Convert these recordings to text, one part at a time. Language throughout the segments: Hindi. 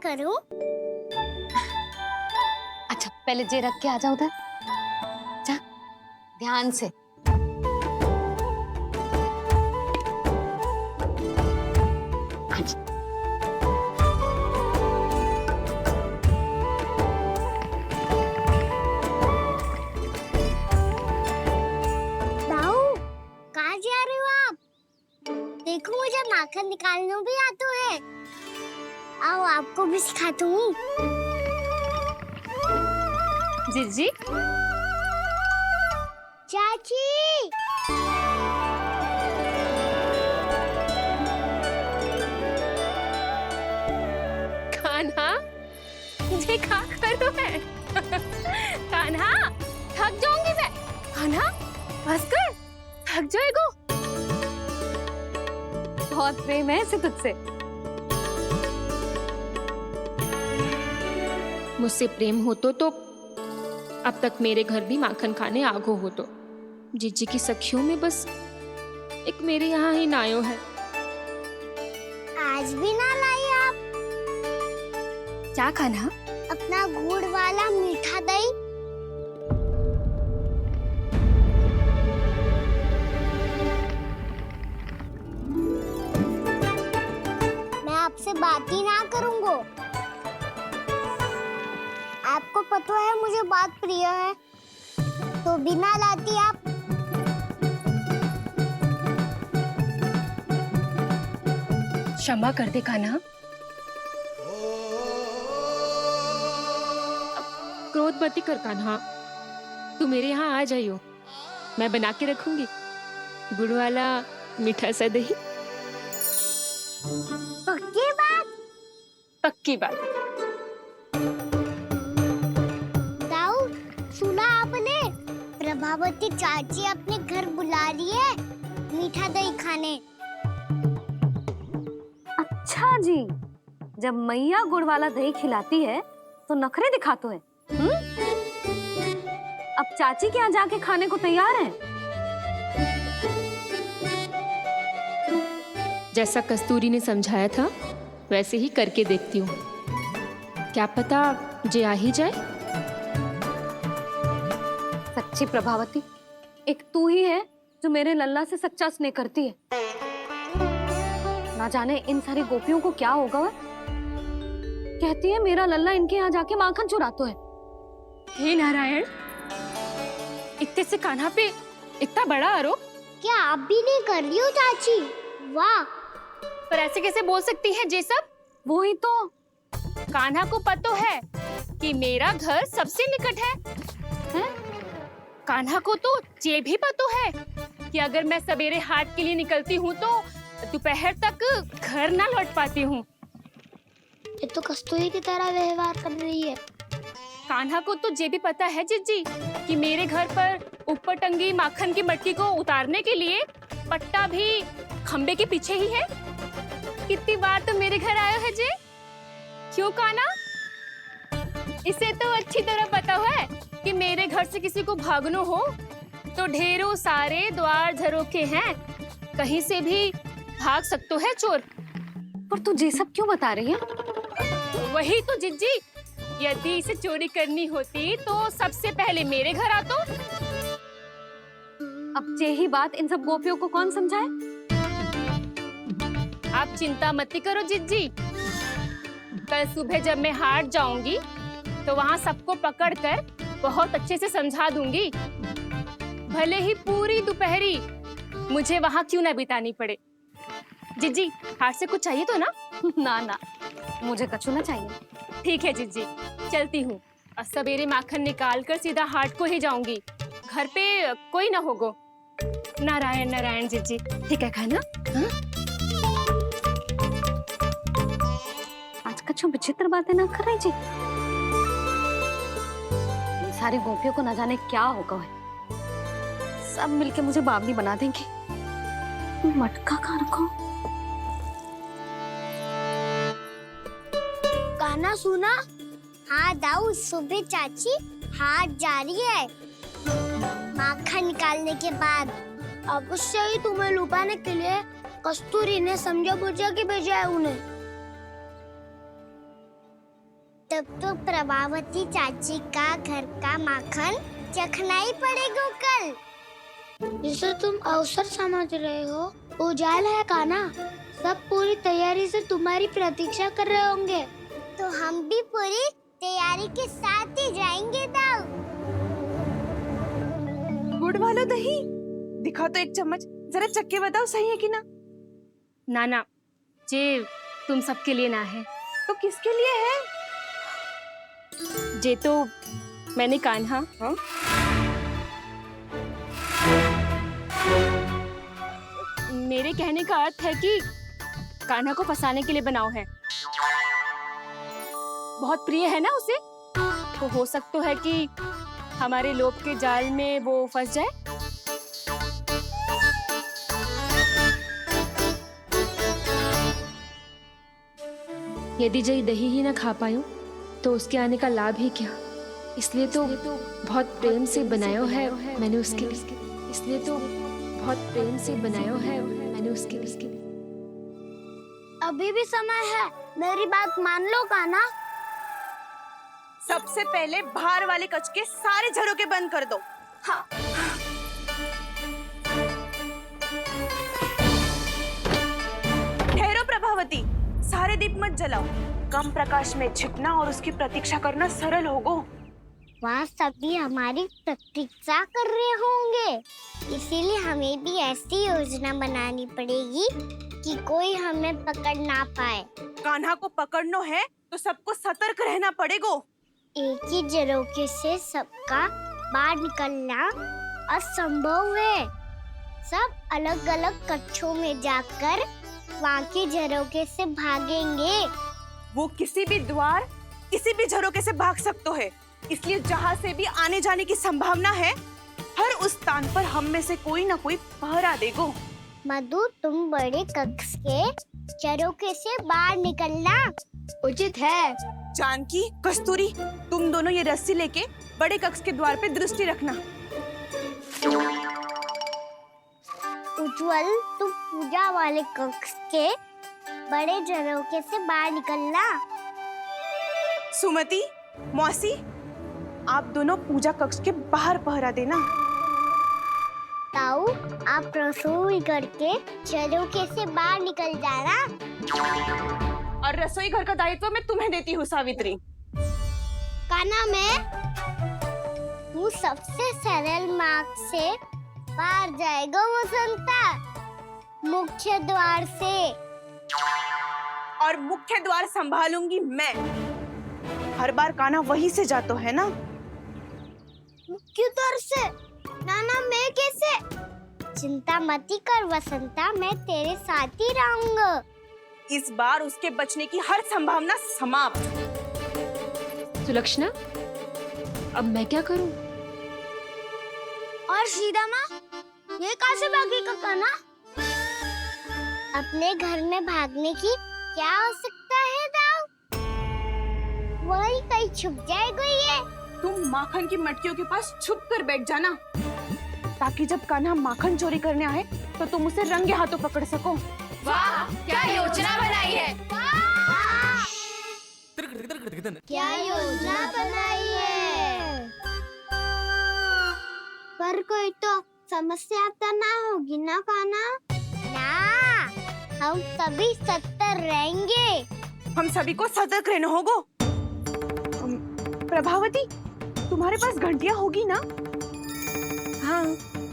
करूं? अच्छा पहले जे रख के आ जा उधर, जा ध्यान से। अच्छा। दाऊ, कहाँ जा रहे हो आप? देखो मुझे माखन निकालना भी आता है। आओ आपको भी सिखाता हूँ। जीजी, चाची, कान्हा मुझे क्या करो है? कान्हा थक जाऊंगी मैं। कान्हा बस कर, थक जाएगो। बहुत प्रेम है इसे तुझसे। मुझसे प्रेम होतो तो अब तक मेरे घर भी माखन खाने आगो होतो। जीजी की सखियों में बस एक मेरे यहाँ ही नायो है। आज भी ना लाई आप क्या कान्हा? अपना गुड़ वाला मीठा दही? मैं आपसे बात ही ना करूंगा। आपको पता है मुझे बात प्रिय है, तो बिना लाती आप। क्षमा कर दे कान्हा। क्रोध मत कर कान्हा, तू मेरे यहाँ आ जाइयो, मैं बना के रखूंगी गुड़ वाला मीठा सा दही। पक्की बात? पक्की बात। दाऊ, सुना आपने? प्रभावती चाची अपने घर बुला रही है मीठा दही खाने। अच्छा जी, जब मैया गुड़ वाला दही खिलाती है तो नखरे दिखाते हैं। अब चाची के यहाँ जाके खाने को तैयार हैं। जैसा कस्तूरी ने समझाया था वैसे ही करके देखती हूँ, क्या पता जे आ ही जाए। सच्ची प्रभावती, एक तू ही है जो मेरे लल्ला से सच्चा स्नेह करती है। ना जाने इन सारी गोपियों को क्या होगा। वह कहती है मेरा लल्ला इनके यहाँ जाके माखन चुराता है। हे नारायण, इतने से कान्हा पे इतना बड़ा आरोप? क्या आप भी नहीं कर रही हो चाची? वाह! पर ऐसे कैसे बोल सकती है जे सब? वो ही तो। कान्हा को पता है कि मेरा घर सबसे निकट है, हैं? कान्हा को तो ये भी पता है कि अगर मैं सवेरे हाट के लिए निकलती हूँ तो दोपहर तक घर ना लौट पाती हूँ। ये तो कस्तूरी की तरह व्यवहार कर रही है। कान्हा को तो ये भी पता है जीजी कि मेरे घर पर ऊपर टंगी माखन की मटकी को उतारने के लिए पट्टा भी खंबे के पीछे ही है। कितनी बार तो मेरे घर आयो है जे। क्यों कान्हा? इसे तो अच्छी तरह पता है कि मेरे घर से किसी को भागनो हो तो ढेरों सारे द्वार झरोखे हैं, कहीं से भी भाग सकते है चोर। पर तू ये सब क्यों बता रही है? वही तो जिज्जी, यदि इसे चोरी करनी होती तो सबसे पहले मेरे घर आतो। अब यही बात इन सब गोपियों को कौन समझाए? आप चिंता मत करो जिज्जी, कल सुबह जब मैं हाट जाऊंगी तो वहाँ सबको पकड़कर बहुत अच्छे से समझा दूंगी, भले ही पूरी दोपहरी मुझे वहाँ क्यों ना बितानी पड़े। जिज्जी, हाट से कुछ चाहिए तो ना? ना ना, मुझे कछु ना चाहिए। ठीक है जिज्जी, चलती हूँ और सवेरे माखन निकाल कर सीधा हाट को ही जाऊंगी, घर पे कोई ना होगो। नारायण नारायण जिज्जी, ठीक है खाना? हाँ? आज कछु विचित्र बातें ना कर रही जी। इन सारी गोपियों को न जाने क्या होगा है। सब मिलके मुझे बावली बना देंगे। मटका कहाँ रखो? गाना सुना? हाँ दाऊ, सुबह चाची हाट जा रही है माखन निकालने के बाद। अवश्य ही तुम्हें लुभाने के लिए कस्तूरी ने समझा बुझा के भेजा है उन्हें। तब तो प्रभावती चाची का घर का माखन चखना ही पड़ेगा कल। जिसे तुम अवसर समझ रहे हो, उजाला है काना। सब पूरी तैयारी से तुम्हारी प्रतीक्षा कर रहे होंगे। तो हम भी पूरी तैयारी के साथ ही जाएंगे दाऊ। गुड़ वाला दही दिखाओ तो एक चम्मच, जरा चख के बताओ सही है कि ना। ना जे तुम सबके लिए ना है। तो किसके लिए है? जे तो मैंने कान्हा हाँ? मेरे कहने का अर्थ है कि कान्हा को फंसाने के लिए बनाओ है। बहुत प्रिय है ना उसे, तो हो सकता है कि हमारे लोभ के जाल में वो फंस जाए। यदि जय दही ही ना खा पायो तो उसके आने का लाभ ही क्या। इसलिए तो बहुत प्रेम से बनायो है मैंने उसके लिए। इसलिए तो बहुत प्रेम से बनायो है मैंने उसके लिए। अभी भी समय है, मेरी बात मान लो काना। सबसे पहले बाहर वाले कच के सारे झरोके बंद कर दो। हाँ। ठहरो प्रभावती, सारे दीप मत जलाओ। कम प्रकाश में छिपना और उसकी प्रतीक्षा करना सरल होगो। वहाँ सभी हमारी प्रतीक्षा कर रहे होंगे, इसीलिए हमें भी ऐसी योजना बनानी पड़ेगी कि कोई हमें पकड़ ना पाए। कान्हा को पकड़ना है तो सबको सतर्क रहना पड़ेगा। एक ही झरोखे से सबका बाहर निकलना असंभव है। सब अलग अलग कक्षों में जाकर वहाँ के झरोखे से भागेंगे। वो किसी भी द्वार, किसी भी झरोखे से भाग सकते है, इसलिए जहाँ से भी आने जाने की संभावना है, हर उस स्थान पर हम में से कोई ना कोई पहरा देगो। मधु, तुम बड़े कक्ष के झरोखे से बाहर निकलना उचित है। जानकी, कस्तूरी, तुम दोनों ये रस्सी लेके बड़े कक्ष के द्वार पे दृष्टि रखना। उज्जवल, तुम पूजा वाले कक्ष के बड़े झरोखे से बाहर निकलना। सुमति, मौसी, आप दोनों पूजा कक्ष के बाहर पहरा देना। ताऊ, आप रसोई करके झरोखे से बाहर निकल जाना। और रसोई घर का दायित्व मैं तुम्हें देती हूँ सावित्री। काना, तू सबसे सरल मार्ग से बाहर जाएगा वसंता, मुख्य द्वार से। और मुख्य द्वार संभालूंगी मैं। हर बार कान्हा वहीं से जातो है ना। मुख्य द्वार से? नाना, मैं कैसे? चिंता मती कर वसंता, मैं तेरे साथ ही रहूंगा। इस बार उसके बचने की हर संभावना समाप्त। सुलक्षणा, अब मैं क्या करूं? और सीधा माँ, ये कहाँ से भागेगा काना? अपने घर में भागने की क्या हो सकता है दाऊ? वही कहीं छुप जाएगा ये। तुम माखन की मटकियों के पास छुप कर बैठ जाना, ताकि जब कान्हा माखन चोरी करने आए तो तुम उसे रंगे हाथों पकड़ सको। वाह, क्या योजना बनाई है। क्या योजना बनाई है? पर कोई तो समस्या तो ना होगी ना काना? ना, हम सभी सतर्क रहेंगे। हम सभी को सतर्क रहना होगा। प्रभावती, तुम्हारे पास घंटियां होगी ना? हाँ,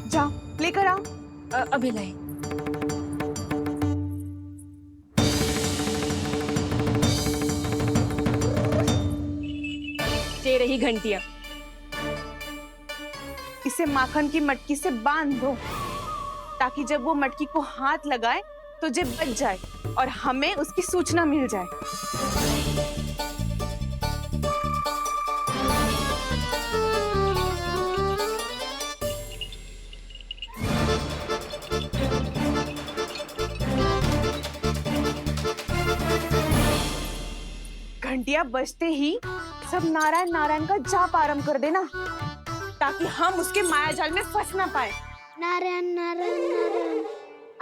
जाओ लेकर आओ। अभी लाई। ये रही घंटियां। इसे माखन की मटकी से बांध दो, ताकि जब वो मटकी को हाथ लगाए तो जे बच जाए और हमें उसकी सूचना मिल जाए। घंटियां बजते ही सब नारायण नारायण का जाप आरंभ कर देना, ताकि हम उसके मायाजाल में फंस ना पाए। नारायण नारायण नारायण।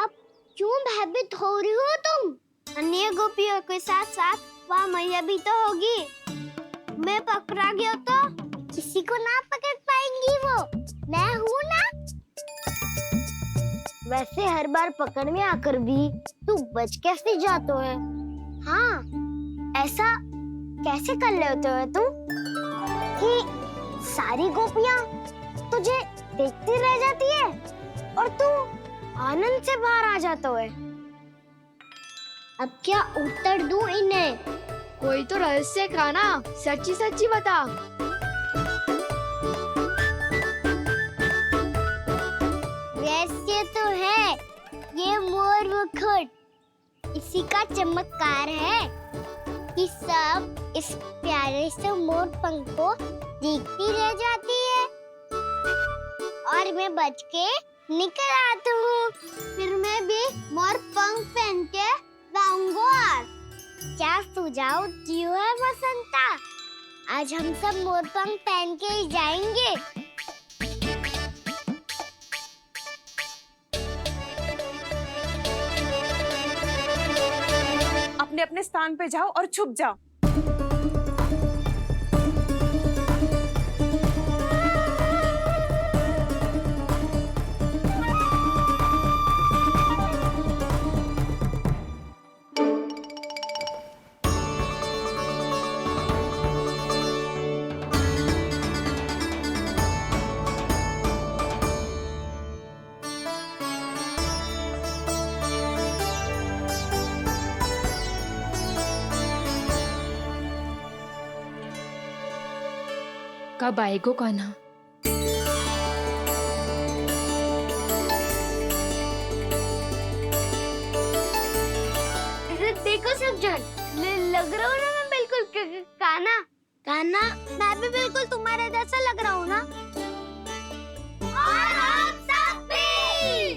अब क्यों भयभीत हो रही हो तुम? अन्य गोपियों के साथ साथ वहाँ मैया भी तो होगी। मैं पकड़ा गया तो किसी को ना पकड़ पाएंगी वो, मैं हूँ ना। वैसे हर बार पकड़ में आकर भी तू बच कैसे जाता है? हाँ, ऐसा कैसे कर लेते हो तुम कि सारी गोपियाँ तुझे देखती रह जाती है और तू आनंद से बाहर आ जाता है? अब क्या उत्तर दूं इन्हें? कोई तो रहस्य का ना, सच्ची सच्ची बता। रहस्य तो है, ये मोर मुकुट इसी का चमत्कार है कि सब इस प्यारे से मोर पंख को देखती रह जाती है और मैं बच के निकल आता हूँ। फिर मैं भी मोर पंख पहन के गाऊंगा। क्या सुझाव दियो है बसंता? आज हम सब मोर पंख पहन के ही जाएंगे। अपने अपने स्थान पे जाओ और छुप जाओ। कब आएगो कान्हा? देखो सब जन, लग रहा हूँ ना मैं बिल्कुल कान्हा। कान्हा, मैं भी बिल्कुल तुम्हारे जैसा लग रहा हूँ ना? और हम सब भी।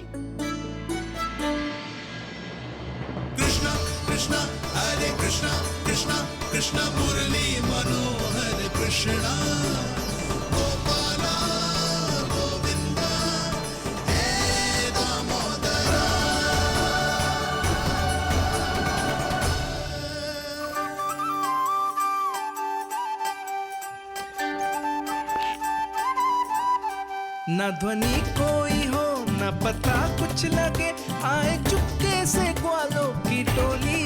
कृष्णा कृष्णा हरे कृष्णा कृष्णा कृष्णा मुरली मनोहर कृष्णा गोपाला गोविंदा हे दामोदरा। न ध्वनि कोई हो न पता कुछ लगे, आए चुपके से ग्वालों की टोली।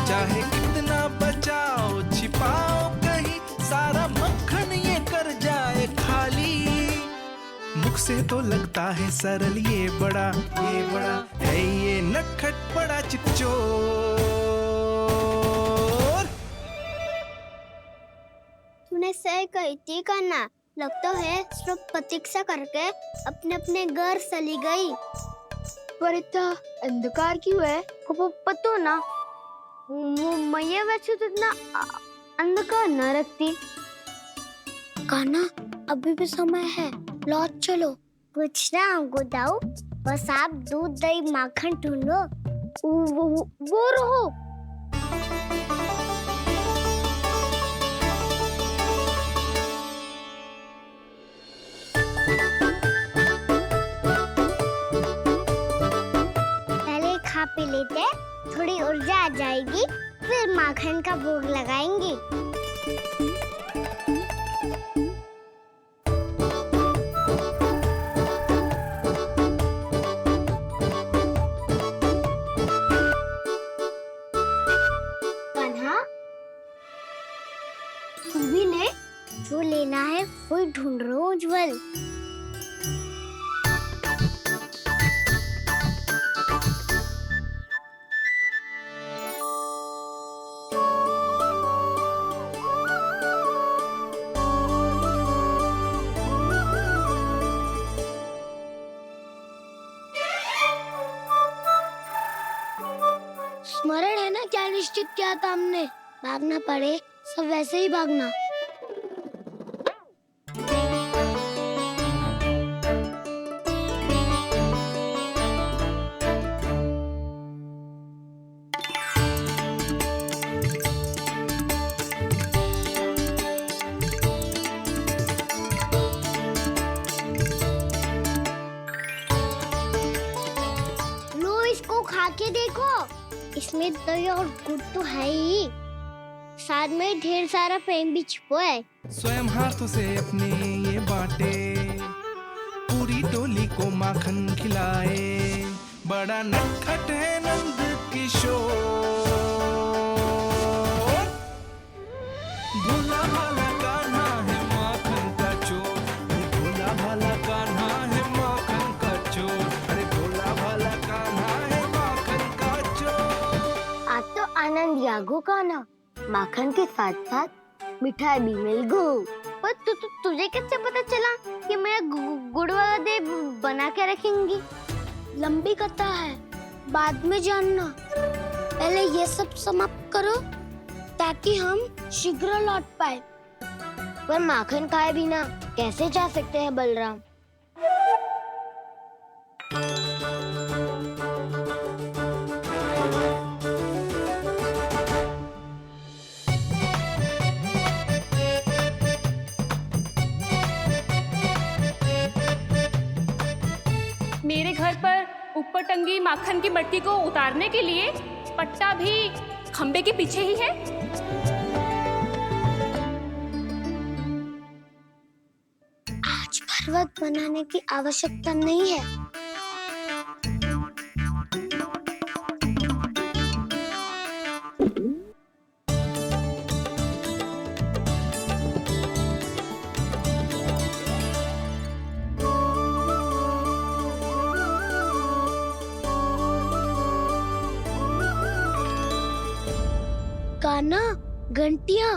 चाहे कितना बचाओ छिपाओ कहीं, सारा मक्खन ये कर जाए खाली। मुख से तो लगता है सरल, ये बड़ा है ये नटखट बड़ा चिकचोर। तूने सही कही थी कान्हा, लगता है सब प्रतीक्षा करके अपने अपने घर चली गई। पर इतना अंधकार क्यों है? पतो ना, मैया वैसे तो इतना अंधकार न रखती। कान्हा, अभी भी समय है, लौट चलो। कुछ ना हमको दाऊ, बस आप दूध दही माखन ढूंढो। वो रहो। पहले खा पी लेते, थोड़ी ऊर्जा आ जाएगी, फिर माखन का भोग लगाएंगे। कान्हा, तू भी ले, जो लेना है वो ढूंढ रहा हूँ उज्जवल। स्मरण है ना क्या निश्चित किया था हमने? भागना पड़े सब वैसे ही भागना। लो, इसको खा के देखो, इसमें दही और गुड़ तो है ही। प्रसाद में ढेर सारा प्रेम भी छुपा है। स्वयं हाथों से अपने ये बांटे, पूरी टोली को माखन खिलाए, बड़ा नटखट है नंद किशोर। भोला भाला कान्हा है माखन का चोर, भोला भाला कान्हा है माखन का चोर, अरे भोला भाला कान्हा है माखन का चोर। आज तो आनंद यागो का ना, माखन के साथ साथ मिठाई भी मिल गई। पर तुझे कैसे पता चला कि मैं गुड़ वाला देव बना के रखेंगी? लंबी कथा है, बाद में जानना। पहले ये सब समाप्त करो ताकि हम शीघ्र लौट पाए। पर माखन खाए बिना कैसे जा सकते हैं बलराम? मेरे घर पर ऊपर टंगी माखन की मटकी को उतारने के लिए पट्टा भी खंबे के पीछे ही है। आज पर्वत बनाने की आवश्यकता नहीं है। कान्हा, घंटियां,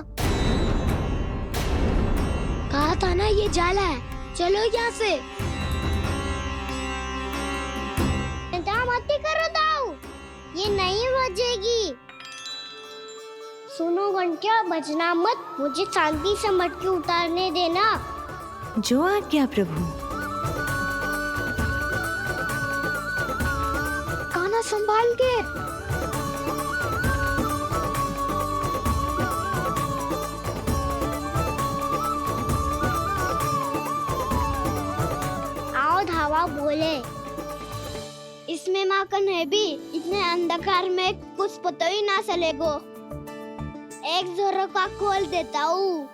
कहा था ना ये जाला है। चलो यहाँ से। मत करो दाऊ, ये नहीं बजेगी। सुनो घंटिया, बजना मत, मुझे शांति से मटकी उतारने देना। जो आज्ञा प्रभु। कान्हा संभाल के। धावा बोले, इसमें माखन है भी, इतने अंधकार में कुछ पता ही ना चलेगो। एक जोरों का खोल देता हूँ।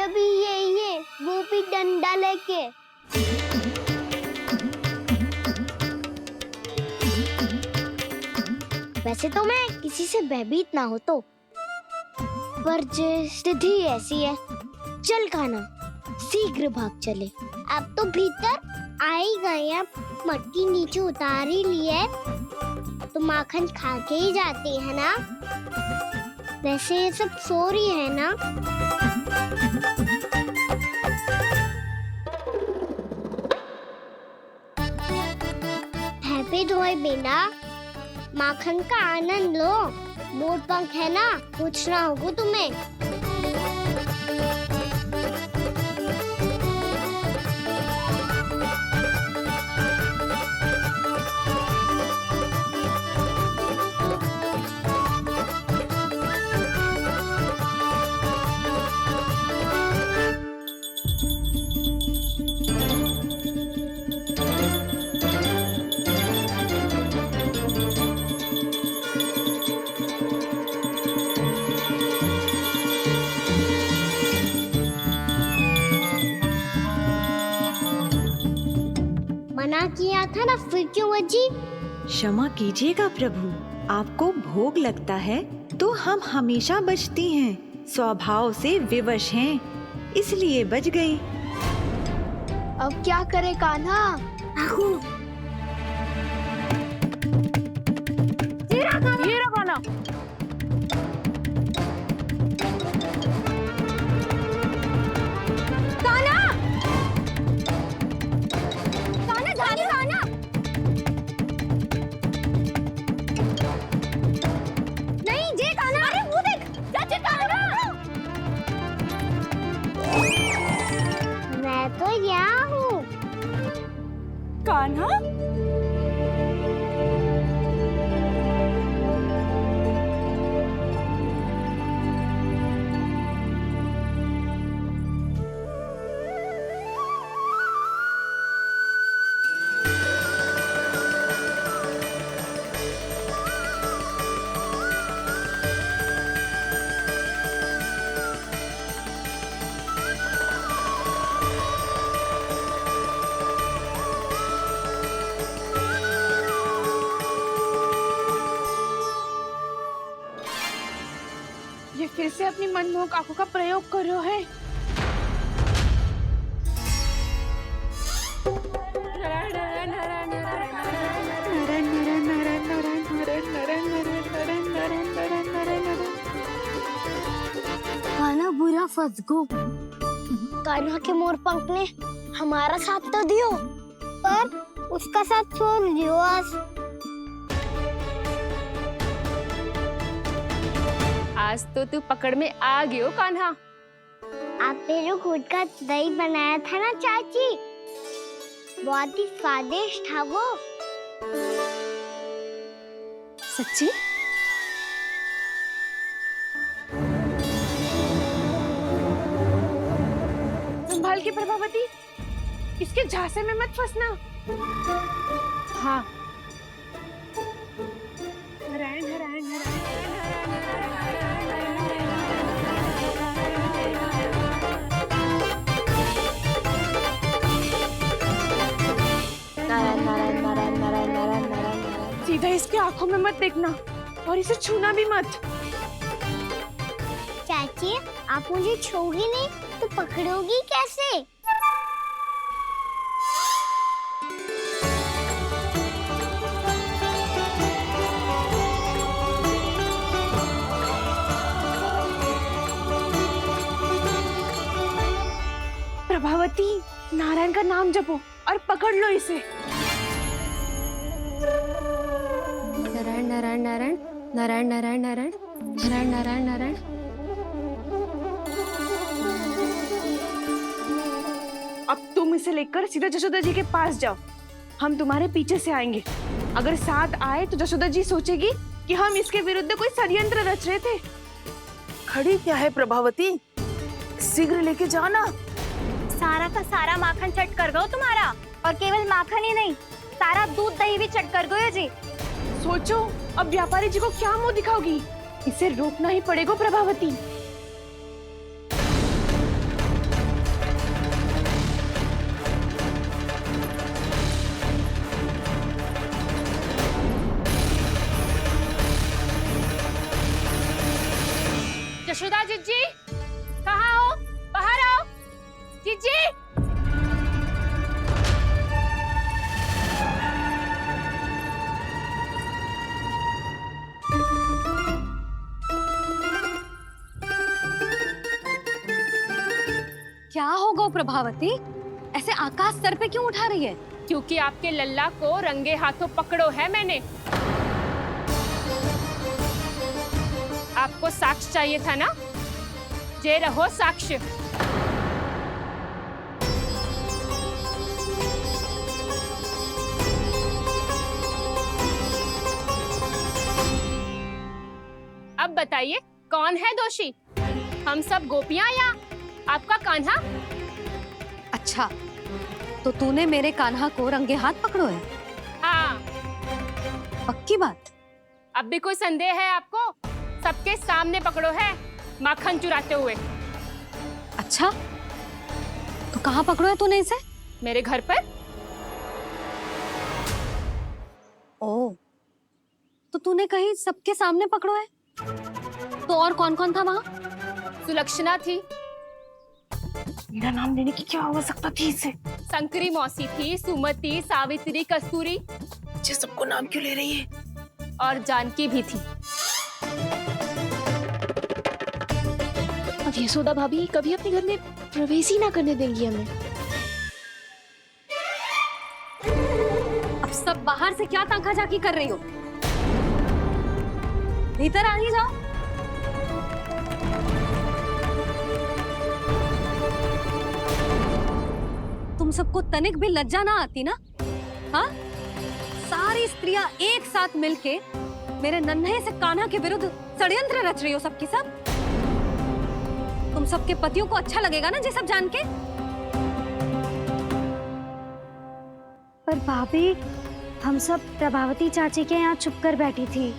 भी यही है, वो भी डंडा लेके। वैसे तो मैं किसी से भयभीत ना हो तो, पर स्थिति ऐसी है। चल कान्हा, शीघ्र भाग चले। अब तो भीतर आ ही गए, अब मटकी नीचे उतार ही लिए तो माखन खा के ही जाते हैं ना। वैसे ये सब सो रही है ना। हैप्पी धोए बिना माखन का आनंद लो। मोट पंख है ना, पूछना होगा तुम्हें। मना किया था ना, फिर क्यों बजी? क्षमा कीजिएगा प्रभु, आपको भोग लगता है तो हम हमेशा बजती हैं, स्वभाव से विवश हैं, इसलिए बज गई। अब क्या करे कान्हा? ये रखो ना। मैं तो यहाँ हूँ। मनमोहक आंखों का प्रयोग कर रहे है। कान्हा बुरा फंस गो। कान्हा के मोर पंख ने हमारा साथ तो दियो, पर उसका साथ छोड़ दियो आज। आज तो तू पकड़ में आ गयो कान्हा। आपने जो खुद का दही बनाया था ना चाची, बहुत ही स्वादिष्ट था वो। सच्ची? संभाल के प्रभावती, इसके झांसे में मत फंसना। हाँ। नारायण नारायण नारायण नारायण नारायण नारायण नारायण। सीधा इसके आंखों में मत देखना और इसे छूना भी मत। चाची, आप मुझे छोड़ोगी नहीं तो पकड़ोगी कैसे? प्रभावती, नारायण का नाम जपो और पकड़ लो इसे। नारायण नारायण नारायण नारायण नारायण नारायण नारायण नारायण नारायण। अब तुम इसे लेकर सीधा जशोदा जी के पास जाओ, हम तुम्हारे पीछे से आएंगे। अगर साथ आए तो जशोदा जी सोचेगी कि हम इसके विरुद्ध कोई षड्यंत्र रच रहे थे। खड़ी क्या है प्रभावती, शीघ्र लेके जाओ ना। सारा का सारा माखन चट कर गयो तुम्हारा, और केवल माखन ही नहीं, सारा दूध दही भी चट कर गयो जी। सोचो अब व्यापारी जी को क्या मुंह दिखाओगी। इसे रोकना ही पड़ेगा प्रभावती। यशोदा जीजी, कहाँ हो? बाहर आओ जीजी। क्या होगा प्रभावती, ऐसे आकाश सर पे क्यों उठा रही है? क्योंकि आपके लल्ला को रंगे हाथों पकड़ो है मैंने। आपको साक्ष्य चाहिए था ना, जे रहो साक्ष्य। अब बताइए कौन है दोषी, हम सब गोपियां या आपका कान्हा? अच्छा, तो तूने मेरे कान्हा को रंगे हाथ पकड़ो है? हाँ। पक्की बात? अब भी कोई संदेह है आपको? सबके सामने पकड़ो है माखन चुराते हुए। अच्छा, तो कहाँ पकड़ो है तूने इसे? मेरे घर पर। ओ, तो तूने कहीं सबके सामने पकड़ो है? तो और कौन कौन था वहाँ? सुलक्षणा थी। मेरा नाम लेने की क्या आवश्यकता थी इसे? संकरी मौसी थी, सुमति, सावित्री, कस्तूरी। ये सबको नाम क्यों ले रही है? और जानकी भी थी। अब यशोदा भाभी कभी अपने घर में प्रवेश ही ना करने देंगी हमें। अब सब बाहर से क्या ताका झाकी कर रही हो? भीतर आ ही जाओ। तुम सबको तनिक भी लज्जा ना आती ना? हाँ? सारी स्त्रियां एक साथ मिलके मेरे नन्हे से कान्हा के विरुद्ध षड्यंत्र रच रही हो सबकी सब। तुम सबके पतियों को अच्छा लगेगा ना ये सब जान के? पर भाभी, हम सब प्रभावती चाची के यहाँ छुप कर बैठी थी।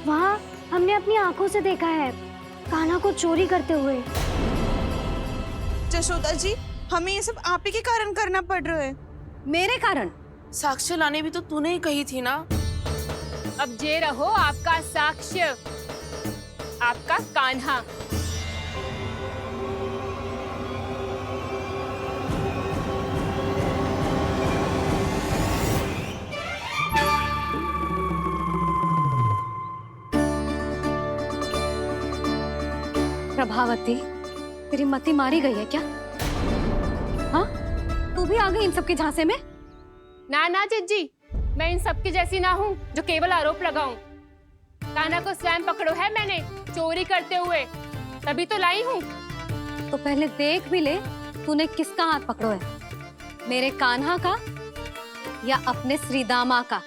वहाँ हमने अपनी आंखों से देखा है कान्हा को चोरी करते हुए। जशोदा जी, हमें ये सब आप ही के कारण करना पड़ रहा है। मेरे कारण? साक्ष्य लाने भी तो तूने ही कही थी ना। अब जे रहो आपका साक्ष्य, आपका कान्हा। प्रभावती, तेरी मति मारी गई है क्या? हाँ, तू भी आ गई इन सबके झांसे में? ना ना जिज्जी, मैं इन सबकी जैसी ना हूँ जो केवल आरोप लगाऊं। कान्हा को स्वयं पकड़ो है मैंने चोरी करते हुए, तभी तो लाई हूँ। तो पहले देख भी ले तूने किसका हाथ पकड़ो है, मेरे कान्हा का या अपने श्रीदामा का?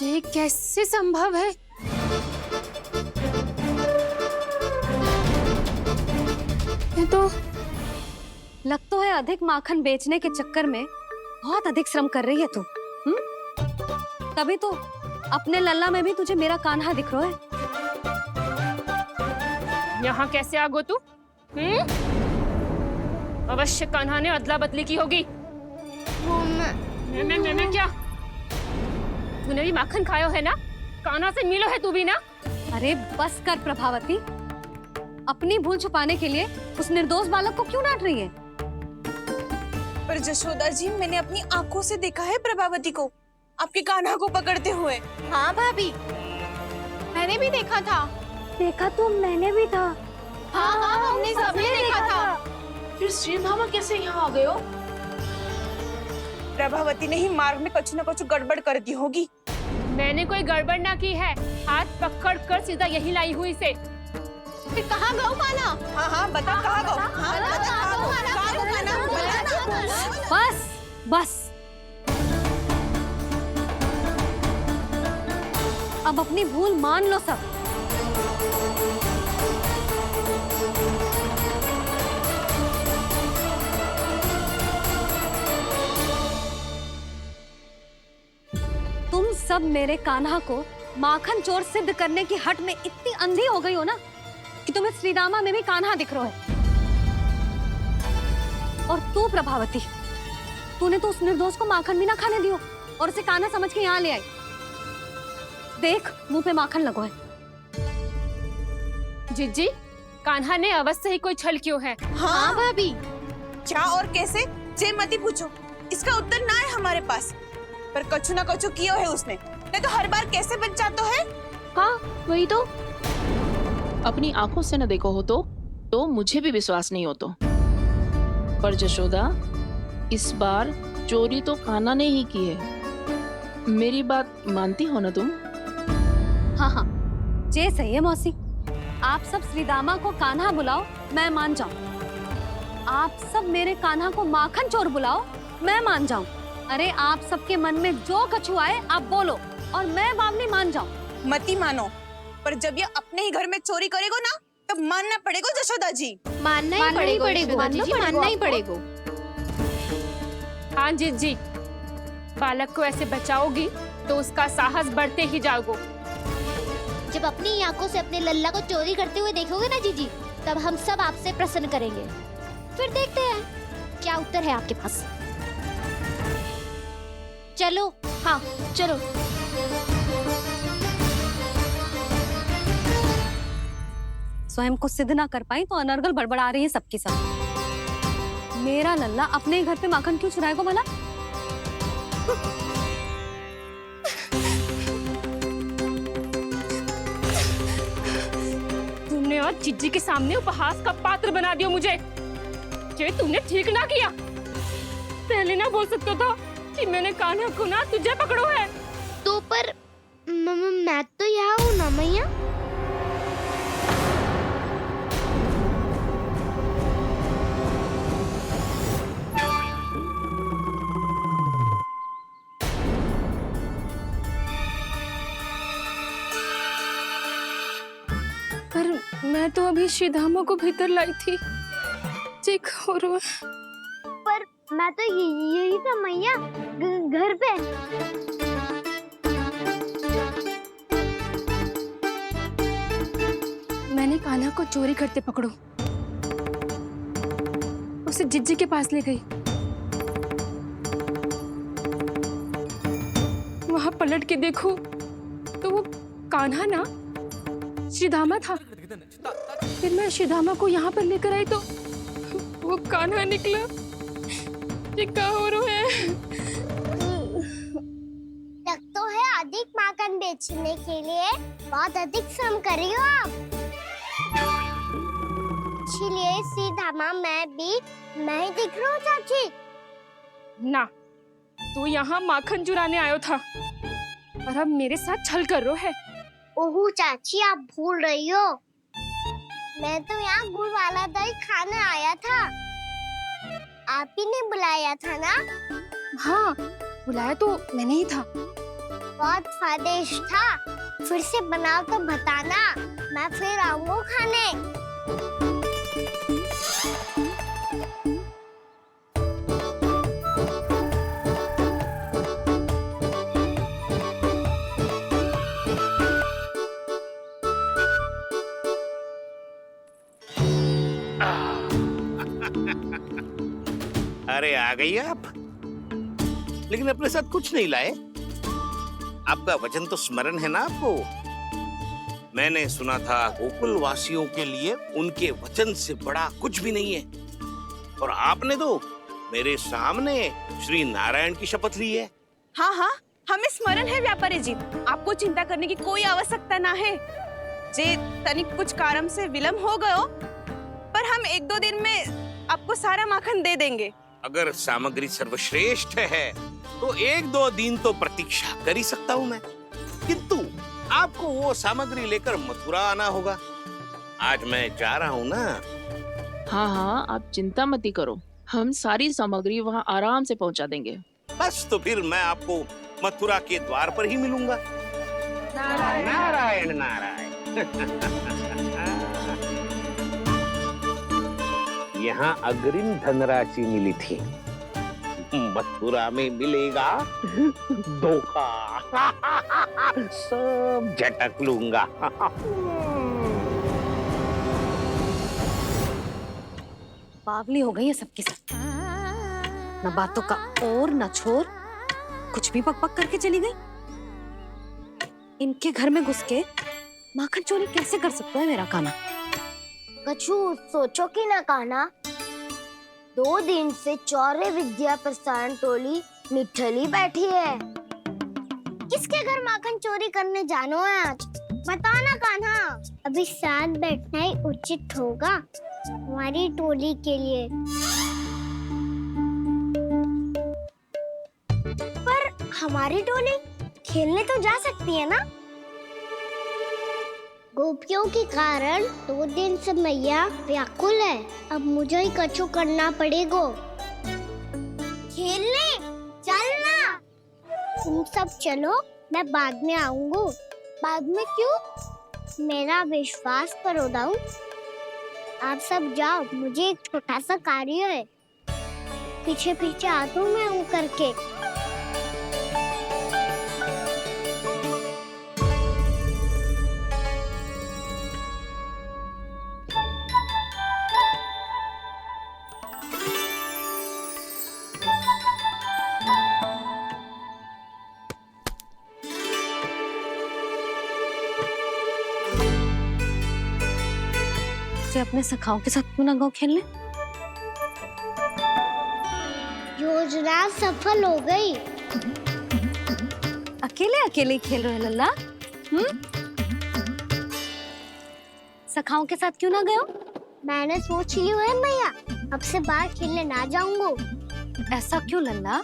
ये कैसे संभव है? ये तो लग तो है अधिक माखन बेचने के चक्कर में बहुत अधिक श्रम कर रही है तू। तभी तो अपने लल्ला में भी तुझे मेरा कान्हा दिख रहा है। यहाँ कैसे आ गो तू? अवश्य कान्हा ने अदला बदली की होगी। मैं क्या? तूने भी माखन खायो है ना? कान्हा से मिलो है तू भी ना? अरे बस कर प्रभावती, अपनी भूल छुपाने के लिए उस निर्दोष बालक को क्यों डांट रही है? पर जशोदा जी, मैंने अपनी आंखों से देखा है प्रभावती को आपके कान्हा को पकड़ते हुए। हाँ भाभी, मैंने भी देखा था। देखा तो मैंने भी था। हाँ हाँ, हमने सबने देखा था। फिर श्रीधामा कैसे यहाँ आ गए हो? प्रभावती ने ही मार्ग में कुछ न कुछ गड़बड़ कर दी होगी। मैंने कोई गड़बड़ ना की है, हाथ पकड़ कर सीधा यही लाई हुई से। फिर कहाँ गौ कान्हा? हाँ हाँ, बता कहाँ गौ? हाँ बता कहाँ गौ? कहाँ गौ कान्हा? बता। बस बस, अब अपनी भूल मान लो सब। तुम सब मेरे कान्हा को माखन चोर सिद्ध करने की हट में इतनी अंधी हो गई हो ना कि तुम्हें श्रीदामा में भी कान्हा दिख रहा है। और तू प्रभावती, तूने तो उस निर्दोष को माखन भी ना खाने दियो और उसे कान्हा समझ के यहाँ ले आई। देख, मुंह पे माखन लगो है। जिज्जी, कान्हा ने अवश्य ही कोई छल क्यों है। हाँ भाभी, क्या और कैसे? जे मती पूछो, इसका उत्तर ना है हमारे पास। पर कछु ना कछु कियो है उसने, नहीं तो हर बार कैसे बच जाता है। हाँ वही तो। अपनी आंखों से न देखो हो तो मुझे भी विश्वास नहीं हो तो। पर जशोदा, इस बार चोरी तो कान्हा ने ही की है। मेरी बात मानती हो ना तुम? हाँ हाँ, जे सही है मौसी। आप सब श्रीदामा को कान्हा बुलाओ, मैं मान जाऊं। आप सब मेरे कान्हा को माखन चोर बुलाओ, मैं मान जाऊं। अरे आप सबके मन में जो कछु आए आप बोलो और मैं बावली मान जाऊं। मती मानो, पर जब ये अपने ही घर में चोरी करेगो ना, तब मानना पड़ेगा जशोदा जी। मानना ही पड़ेगा, मानना ही पड़ेगा। हाँ जिज्जी, बालक को ऐसे बचाओगी तो उसका साहस बढ़ते ही जाओगे। जब अपनी आंखों से अपने लल्ला को चोरी करते हुए देखोगे ना जीजी, तब हम सब आपसे प्रसन्न करेंगे। फिर देखते हैं क्या उत्तर है आपके पास। चलो, हाँ चलो। स्वयं को सिद्ध ना कर पाई तो अनर्गल बड़बड़ा रही है सबकी सब। मेरा लल्ला अपने ही घर पे माखन क्यों चुराएगा भला? तुमने आज जिज्जी के सामने उपहास का पात्र बना दिया मुझे। ये तुमने ठीक ना किया। पहले ना बोल सकता था कि मैंने कान्हा को ना तुझे पकड़ो है। तो पर मैं तो यहाँ हूँ ना मैया। पर मैं तो अभी श्रीधामा को भीतर लाई थी। चेक हो रहा है। पर मैं तो यही था मैया, घर पे। मैंने कान्हा को चोरी करते पकड़ो, उसे जिज्जी के पास ले गई। वहां पलट के देखूं तो वो कान्हा ना श्रीधामा था। फिर मैं श्रीधामा को यहाँ पर लेकर आई तो वो कान्हा निकला। ये क्या हो रहा है? लगता है अधिक माखन बेचने के लिए बहुत अधिक श्रम कर रही हो आप। इसीलिए सीधामा मैं ही दिख रहा हूँ चाची। ना, तू यहाँ माखन चुराने आयो था और अब मेरे साथ छल कर रो है। ओह चाची, आप भूल रही हो, मैं तो यहाँ गुड़ वाला दही खाने आया था। आप ही ने बुलाया था ना? हाँ, बुलाया तो मैंने ही था। बहुत स्वादिष्ट था, फिर से बनाओ तो बताना, मैं फिर आऊंगा खाने। अरे आ गई आप, लेकिन अपने साथ कुछ नहीं लाए। आपका वचन तो स्मरण है ना आपको? मैंने सुना था गोकुल वासियों के लिए उनके वचन से बड़ा कुछ भी नहीं है, और आपने तो मेरे सामने श्री नारायण की शपथ ली है। हाँ हाँ, हमें स्मरण है व्यापारी जी, आपको चिंता करने की कोई आवश्यकता ना है। जे तनिक कुछ कारण से विलंब हो गयो, पर हम 1-2 दिन में आपको सारा माखन दे देंगे। अगर सामग्री सर्वश्रेष्ठ है तो 1-2 दिन तो प्रतीक्षा कर ही सकता हूँ मैं, किंतु आपको वो सामग्री लेकर मथुरा आना होगा। आज मैं जा रहा हूँ ना। हाँ हाँ, आप चिंता मत ही करो, हम सारी सामग्री वहाँ आराम से पहुँचा देंगे। बस तो फिर मैं आपको मथुरा के द्वार पर ही मिलूंगा। नारायण नारायण। यहाँ अग्रिम धनराशि मिली थी, मथुरा में मिलेगा धोखा। सब झटक लूंगा। बावली हो गई है सबकी सब, न बातों का और न छोर, कुछ भी पक पक करके चली गई। इनके घर में घुस के माखन चोरी कैसे कर सकता है मेरा कान्हा? कछु सोचो कि ना कान्हा, 2 दिन से चौर्य विद्या प्रसारण टोली निठली बैठी है। किसके घर माखन चोरी करने जानो है आज? बताओ ना कान्हा। अभी साथ बैठना ही उचित होगा हमारी टोली के लिए। पर हमारी टोली खेलने तो जा सकती है ना? गोपियों के कारण 2 दिन से मैया व्याकुल है, अब मुझे ही कछु करना पड़ेगा। खेलने चलना, तुम सब चलो, मैं बाद में आऊंगा। बाद में क्यों? मेरा विश्वास करो दाऊ, आप सब जाओ, मुझे एक छोटा सा कार्य है। पीछे पीछे आता हूँ मैं हूँ करके। अपने सखाओं के साथ क्यों ना गाँव खेलने? योजना सफल हो गई। अकेले अकेले खेल रहे लल्ला? सखाओं के साथ क्यों ना गए हो? मैंने सोच लिया है मैया, अब से बाहर खेलने ना जाऊंगा। ऐसा क्यों लल्ला?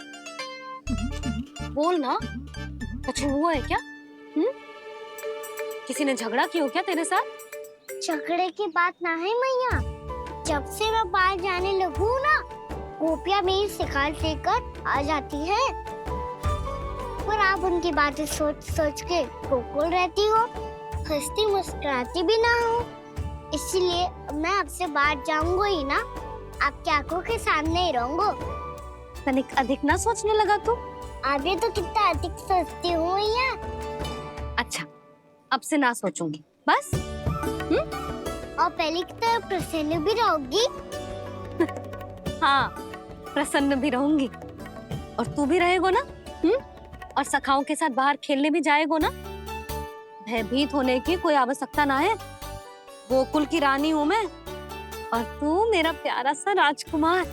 बोल ना, कुछ हुआ है क्या? किसी ने झगड़ा किया हो क्या तेरे साथ? झगड़े की बात ना है मैया, जब से मैं बाहर जाने लगू ना, गोपियां मेरी शिकार लेकर आ जाती है, पर आप उनकी बातें सोच सोच के गोकुल रहती हो, हंसती मुस्कुराती भी ना हो। इसलिए मैं आपसे बाहर जाऊंगा ही ना, आपकी आंखों के सामने ही रहूंगा। तनिक अधिक ना सोचने लगा तू? आगे तो कितना अधिक सोचती हूँ मैया। अच्छा, अब से ना सोचूंगी बस। और पहले की तरह प्रसन्न भी रहोगी। हाँ, प्रसन्न भी रहूंगी, और तू भी रहेगा ना? और सखाओं के साथ बाहर खेलने भी जाएगो ना? भयभीत होने की कोई आवश्यकता ना है। गोकुल की रानी हूँ मैं और तू मेरा प्यारा सा राजकुमार।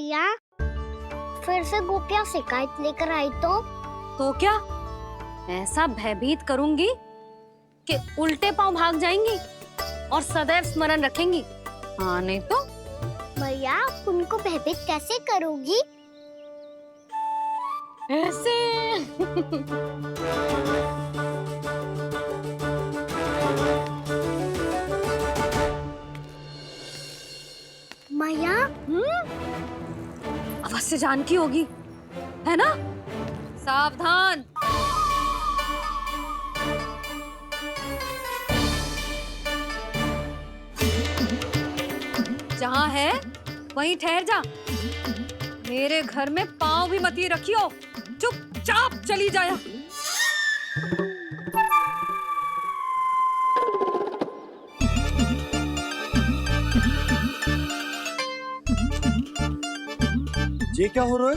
या फिर से गोपियाँ शिकायत लेकर आई तो क्या ऐसा भयभीत करूंगी कि उल्टे पांव भाग जाएंगी और सदैव स्मरण रखेंगी? हाँ नहीं तो मैया, आप उनको भयभीत कैसे करोगी? ऐसे। मैया, अवश्य जानकी होगी, है ना? सावधान। जहाँ है वहीं ठहर जा। मेरे घर में पाँव भी मत ही रखियो, चुपचाप चली जाया। ये क्या हो रहा है?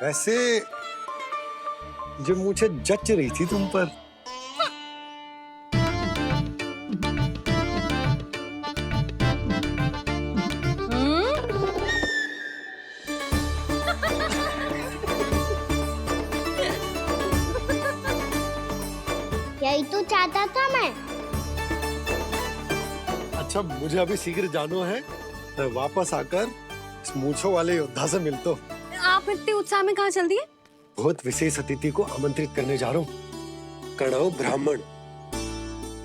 वैसे जो मुझे जच रही थी तुम पर। यही तो चाहता था मैं। अच्छा, मुझे अभी शीघ्र जाना है। मैं वापस आकर इस मूंछों वाले योद्धा से मिलता हूँ। आप इतने उत्साह में कहाँ चल दिए? बहुत विशेष अतिथि को आमंत्रित करने जा रहा हूँ। कणव ब्राह्मण।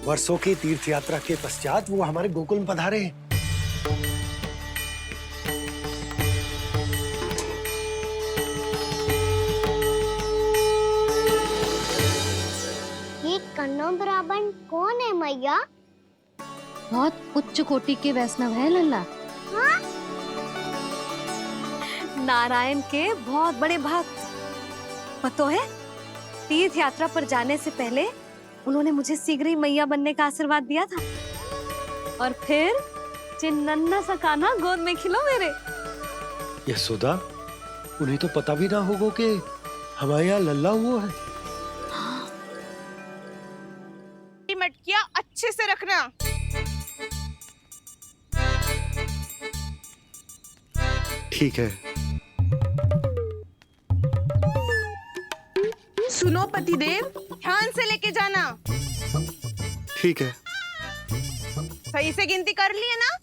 वर्षों की तीर्थ यात्रा के पश्चात वो हमारे गोकुल में पधारे हैं। ये कन्नौ ब्राह्मण कौन है मैया? बहुत उच्च कोटि के वैष्णव है लल्ला। हाँ? नारायण के बहुत बड़े भक्त। पता है, तीर्थ यात्रा पर जाने से पहले उन्होंने मुझे शीघ्र ही मैया बनने का आशीर्वाद दिया था और फिर चिन्नन्ना सा कान्हा गोद में खिलो मेरे। यशोदा, उन्हें तो पता भी ना होगा कि हमारे यहाँ लल्ला हुआ है। मटकियाँ अच्छे से रखना। ठीक है। सुनो पतिदेव, ध्यान से लेके जाना। ठीक है। सही से गिनती कर लिए ना?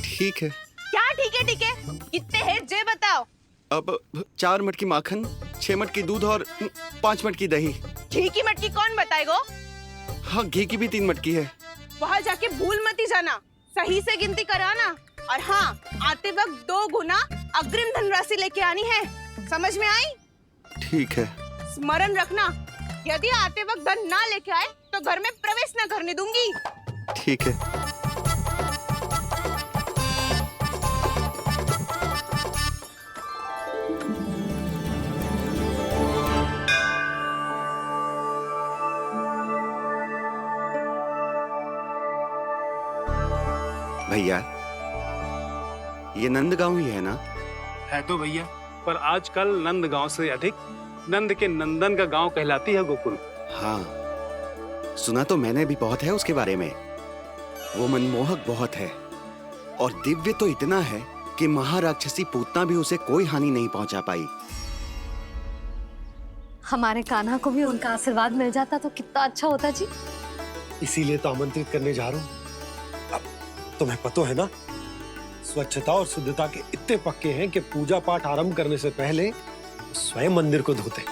ठीक है। क्या ठीक है ठीक है? कितने हैं जे बताओ। अब 4 मटकी माखन, 6 मटकी दूध और 5 मटकी दही। घी की मटकी कौन बताएगा? हाँ, घी की भी 3 मटकी है। वहाँ जाके भूल मत ही जाना, सही से गिनती कराना। और हाँ, आते वक्त 2 गुना अग्रिम धनराशि लेके आनी है। समझ में आई? ठीक है। स्मरण रखना, यदि आते वक्त धन ना लेके आए तो घर में प्रवेश न करने दूंगी। ठीक है। भैया, ये नंदगांव ही है ना? है तो भैया, पर आजकल नंदगांव से अधिक नंद के नंदन का गांव कहलाती है गोकुल। हाँ, सुना तो मैंने भी बहुत है उसके बारे में। वो मनमोहक बहुत है और दिव्य तो इतना है कि महाराक्षसी पूतना भी उसे कोई हानि नहीं पहुंचा पाई। हमारे कान्हा को भी उनका आशीर्वाद मिल जाता तो कितना अच्छा होता जी। इसीलिए तो आमंत्रित करने जा रहा हूँ। अब तुम्हें पता है ना, स्वच्छता और शुद्धता के इतने पक्के हैं कि पूजा पाठ आरंभ करने से पहले स्वयं मंदिर को धोते।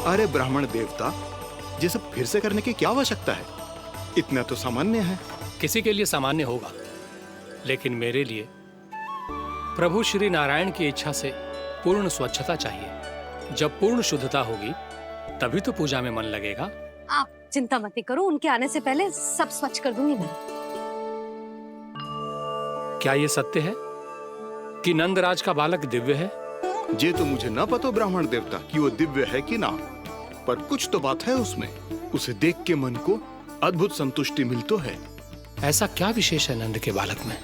अरे ब्राह्मण देवता, ये सब फिर से करने की क्या आवश्यकता है? इतना तो सामान्य है। किसी के लिए सामान्य होगा, लेकिन मेरे लिए प्रभु श्री नारायण की इच्छा से पूर्ण स्वच्छता चाहिए। जब पूर्ण शुद्धता होगी तभी तो पूजा में मन लगेगा। आप चिंता मत करो, उनके आने से पहले सब स्वच्छ कर दूंगी मैं। क्या ये सत्य है? कि नंदराज का बालक दिव्य है? जे तो मुझे न पतो ब्राह्मण देवता कि वो दिव्य है कि ना, पर कुछ तो बात है उसमें। उसे देख के मन को अद्भुत संतुष्टि मिल तो है। ऐसा क्या विशेष है नंद के बालक में?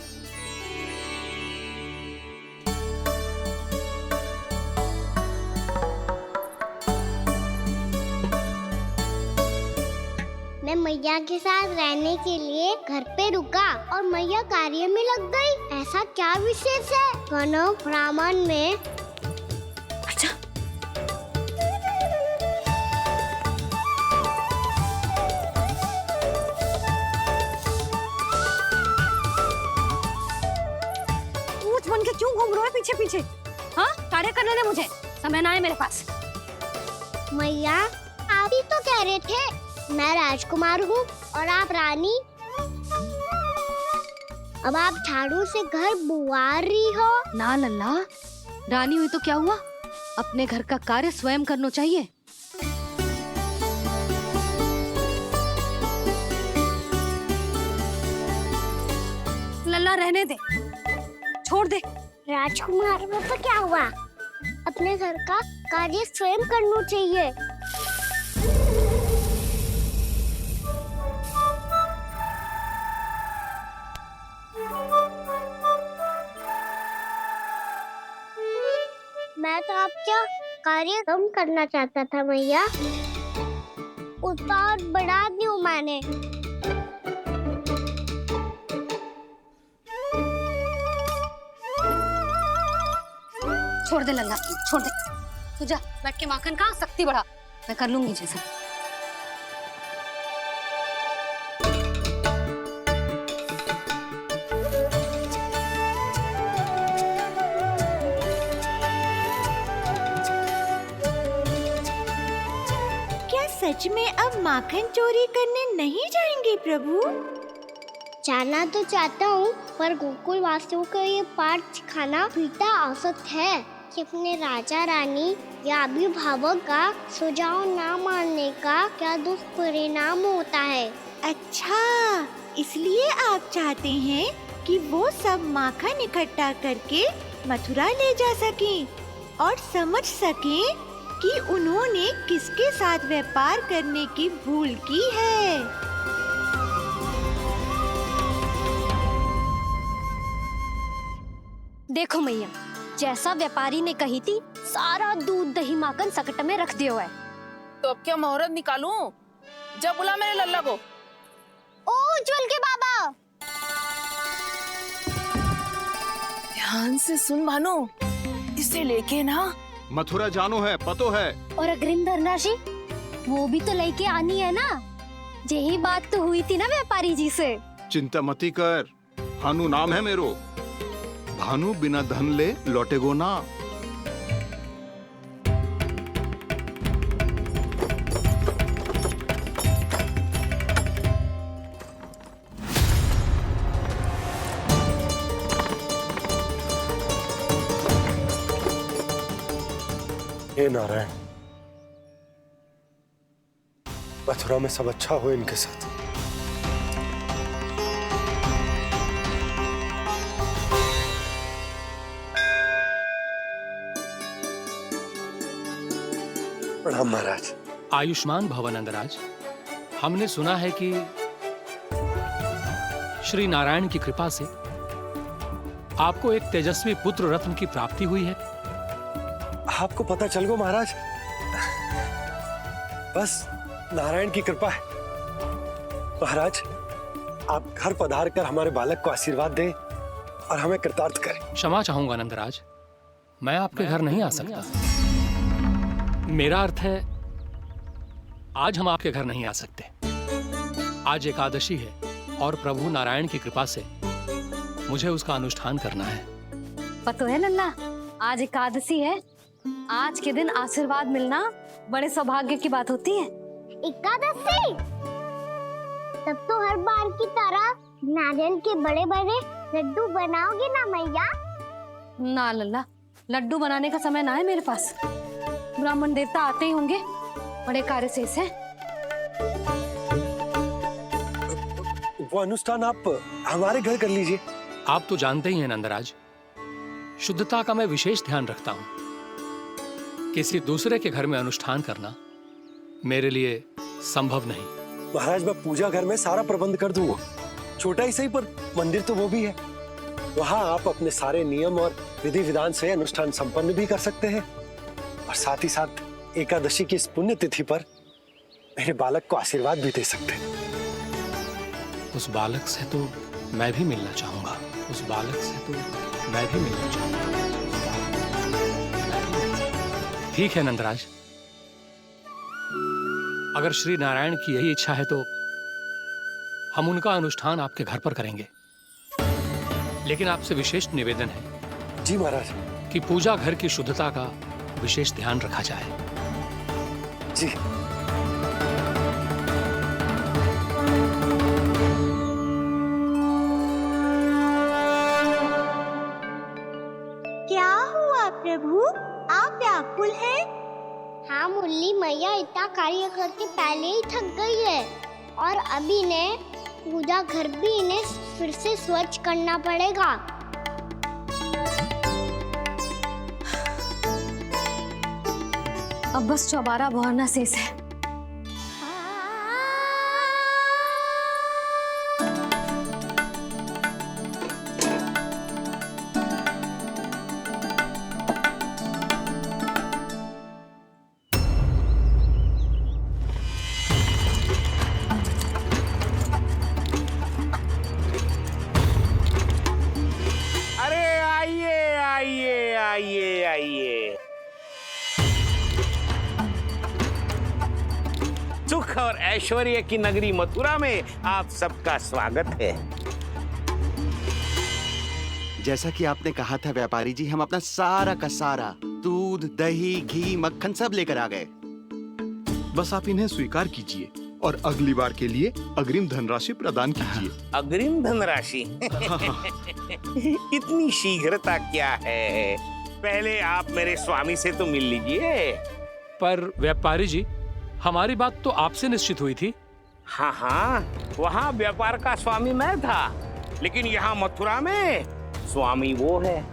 मैं मैया के साथ रहने के लिए घर पे रुका और मैया कार्य में लग गई। ऐसा क्या विशेष है दोनों ब्राह्मण में? अच्छा, ऊंच बन के क्यों घूम रहे हो पीछे पीछे? हाँ, कार्य करने दे मुझे, समय ना है मेरे पास। मैया, आप ही तो कह रहे थे मैं राजकुमार हूँ और आप रानी। अब आप झाड़ू से घर बुआर रही हो। ना लल्ला, रानी हुई तो क्या हुआ? अपने घर का कार्य स्वयं करना चाहिए। लल्ला रहने दे, छोड़ दे। राजकुमार में तो क्या हुआ? अपने घर का कार्य स्वयं करना चाहिए। मैं तो आपका कार्य कम करना चाहता था मैया, उसका और बढ़ा दूं मैंने। छोड़ दे लल्ला, छोड़ दे। तू जा बैठ के माखन खा, शक्ति बढ़ा, मैं कर लूंगी जैसे। क्या सच में अब माखन चोरी करने नहीं जाएंगे प्रभु? जाना तो चाहता हूँ, पर गोकुल वासियों को ये पाठ सिखाना पिता आवश्यक है कि अपने राजा रानी या अभिभावक का सुझाव ना मानने का क्या दुष्परिणाम होता है। अच्छा, इसलिए आप चाहते हैं कि वो सब माखन इकट्ठा करके मथुरा ले जा सकें और समझ सकें कि उन्होंने किसके साथ व्यापार करने की भूल की है। देखो मैया, जैसा व्यापारी ने कही थी, सारा दूध दही माखन सकट में रख दिया है। तो अब क्या मुहूर्त निकालूं? जब बुला मेरे लल्ला को। ओ उज्जवल के बाबा, ध्यान से सुन भानु, इसे लेके ना मथुरा जानो है, पतो है। और अग्रिम धनराशि वो भी तो लेके आनी है ना। यही बात तो हुई थी ना व्यापारी जी से। चिंता मती कर, भानु नाम है मेरो। भानु बिना धन ले लौटेगो ना। हे नारायण, मथुरा में सब अच्छा हो इनके साथ। प्रणाम महाराज। आयुष्मान भव नंदराज। हमने सुना है कि श्री नारायण की कृपा से आपको एक तेजस्वी पुत्र रत्न की प्राप्ति हुई है। आपको पता चल गो महाराज, बस नारायण की कृपा है। महाराज, आप घर पधार कर हमारे बालक को आशीर्वाद दें और हमें कृतार्थ करें। क्षमा चाहूंगा नंदराज, मैं आपके घर नहीं आ सकता। मेरा अर्थ है, आज हम आपके घर नहीं आ सकते। आज एकादशी है और प्रभु नारायण की कृपा से मुझे उसका अनुष्ठान करना है। पता है लल्ला, आज एकादशी है। आज के दिन आशीर्वाद मिलना बड़े सौभाग्य की बात होती है। एकादशी? तब तो हर बार की तरह नारियल के बड़े बड़े लड्डू बनाओगे ना मैया? ना लल्ला, लड्डू बनाने का समय ना है मेरे पास। ब्राह्मण देवता आते ही होंगे, बड़े कार्य शेष हैं। वो अनुष्ठान आप हमारे घर कर लीजिए। आप तो जानते ही हैं नंदराज, शुद्धता का मैं विशेष ध्यान रखता हूं। किसी दूसरे के घर में अनुष्ठान करना मेरे लिए संभव नहीं। महाराज, मैं पूजा घर में सारा प्रबंध कर दूंगा, छोटा ही सही पर मंदिर तो वो भी है। वहां आप अपने सारे नियम और विधि विधान से अनुष्ठान संपन्न भी कर सकते हैं और साथ ही साथ एकादशी की इस पुण्य तिथि पर मेरे बालक को आशीर्वाद भी दे सकते हैं। उस बालक से तो मैं भी मिलना चाहूंगा। उस बालक से तो मैं भी मिलना चाहूंगा। ठीक है नंदराज, अगर श्री नारायण की यही इच्छा है तो हम उनका अनुष्ठान आपके घर पर करेंगे। लेकिन आपसे विशेष निवेदन है जी महाराज कि पूजा घर की शुद्धता का विशेष ध्यान रखा जाए। जी। क्या हुआ प्रभु, आप व्याकुल हैं? हाँ मुरली मैया इतना कार्य करके पहले ही थक गई है और अभी इन्हें पूजा घर भी इन्हें फिर से स्वच्छ करना पड़ेगा। अब बस चौबारा बहाना शेष है। सुख और ऐश्वर्य की नगरी मथुरा में आप सबका स्वागत है। जैसा कि आपने कहा था व्यापारी जी, हम अपना सारा का सारा दूध, दही, घी, मक्खन सब लेकर आ गए। बस आप इन्हें स्वीकार कीजिए और अगली बार के लिए अग्रिम धनराशि प्रदान कीजिए। अग्रिम धनराशि? इतनी शीघ्रता क्या है? पहले आप मेरे स्वामी से तो मिल लीजिए। पर व्यापारी जी, हमारी बात तो आपसे निश्चित हुई थी। हाँ हाँ, वहाँ व्यापार का स्वामी मैं था, लेकिन यहाँ मथुरा में स्वामी वो है,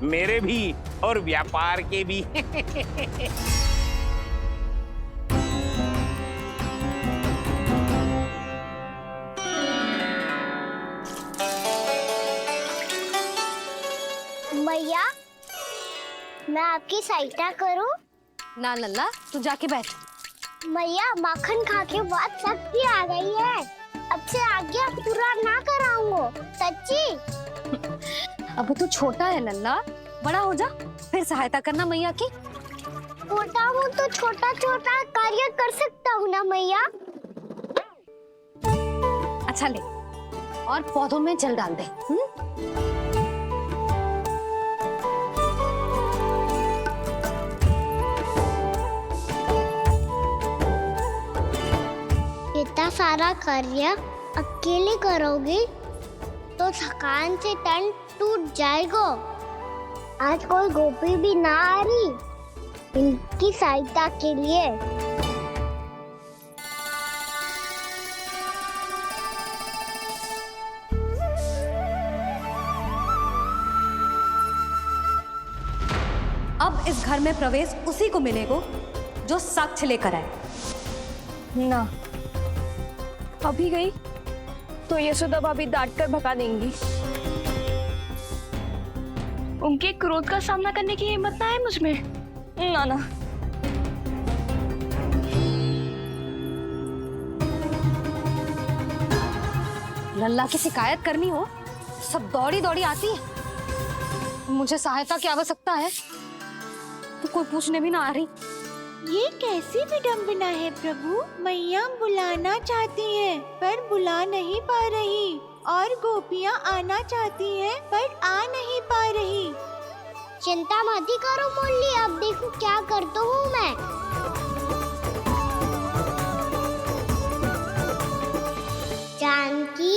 मेरे भी और व्यापार के भी। मैया, मैं आपकी सहायता करूं? ना लल्ला, तू जाके बैठ। मैया, माखन खा के बहुत शक्ति आ गई है। अब से आगे पूरा ना कराऊंगा, सच्ची। अब तू छोटा है लल्ला, बड़ा हो जा फिर सहायता करना मैया की। छोटा हूँ तो छोटा छोटा कार्य कर सकता हूँ ना मैया। अच्छा ले, और पौधों में जल डाल दे। इतना सारा कार्य अकेले करोगे तो थकान से तन टूट जाएगा। आज कोई गोपी भी ना आ रही इनकी सहायता के लिए। अब इस घर में प्रवेश उसी को मिलेगा जो साक्ष्य लेकर आए। ना, अभी गई तो यशोदा भाभी डांट कर भगा देंगी। उनके क्रोध का सामना करने की हिम्मत ना है मुझमें। ना ना। लल्ला की शिकायत करनी हो सब दौड़ी दौड़ी आती है। मुझे सहायता की आवश्यकता है तो कोई पूछने भी ना आ रही। ये कैसी विडंबना है प्रभु। मैया बुलाना चाहती हैं पर बुला नहीं पा रही और गोपियाँ आना चाहती हैं पर आ नहीं पा रही। चिंता मत करो मुरली, अब देखो क्या करता हूँ मैं। जानकी,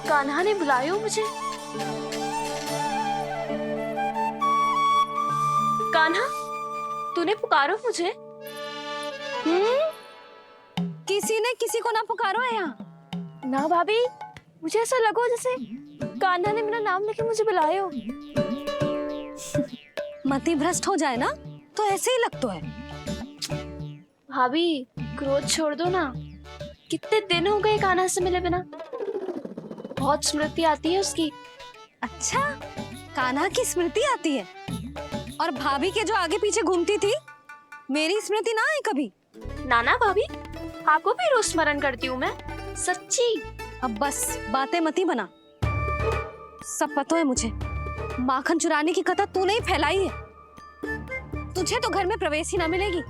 कान्हा ने बुलाया मुझे। कान्हा, तूने पुकारो मुझे। किसी ने किसी को ना पुकारो है यहाँ। ना भाभी, मुझे ऐसा लगा जैसे कान्हा ने मेरा नाम लेके मुझे बुलाया हो। मति भ्रष्ट हो जाए ना तो ऐसे ही लगता है। भाभी क्रोध छोड़ दो ना, कितने दिन हो गए कान्हा से मिले बिना, बहुत स्मृति आती है उसकी। अच्छा, कान्हा की स्मृति आती है? और भाभी के जो आगे पीछे घूमती थी, मेरी स्मृति ना है कभी? नाना भाभी, आपको भी रोज स्मरण करती हूँ मैं, सच्ची। अब बस बातें मती बना, सब पता है मुझे। माखन चुराने की कथा तूने ही फैलाई है। तुझे तो घर में प्रवेश ही ना मिलेगी,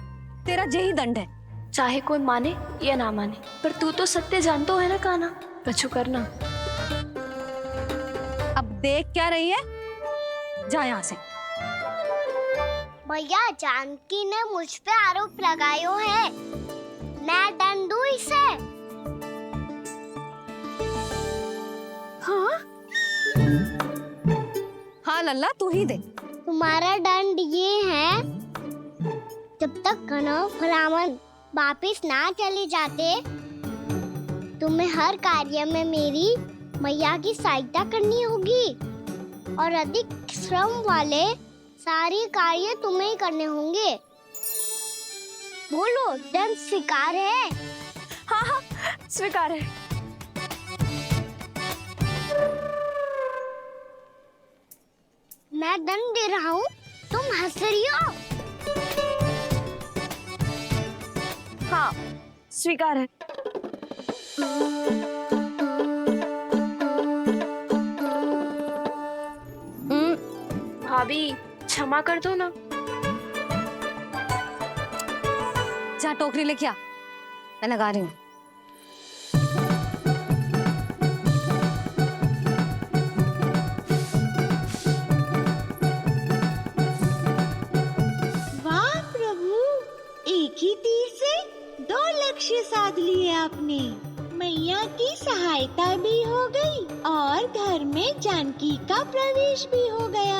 तेरा यही दंड है। चाहे कोई माने या ना माने, पर तू तो सत्य जानतो है ना कान्हा, कछु करना। अब देख क्या रही है, जा यहाँ से। भैया, जानकी ने मुझ पे आरोप लगायो है, मैं दंड दूं इसे? हाँ हाँ लल्ला, तू ही दे। तुम्हारा दंड ये है, जब तक कनव ब्राह्मण वापिस ना चले जाते, तुम्हें हर कार्य में मेरी मैया की सहायता करनी होगी और अधिक श्रम वाले सारे कार्य तुम्हें ही करने होंगे। बोलो, दंड स्वीकार है? हाँ हाँ, स्वीकार है। मैं दंड दे रहा हूँ, तुम हंस रही हो? हाँ, स्वीकार है। भाभी क्षमा कर दो ना। जा टोकरी लेके आ, मैं लगा रही हूँ। वाह प्रभु, एक ही तीर से 2 लक्ष्य साध लिए आपने। मैया की सहायता भी हो गई और घर में जानकी का प्रवेश भी हो गया।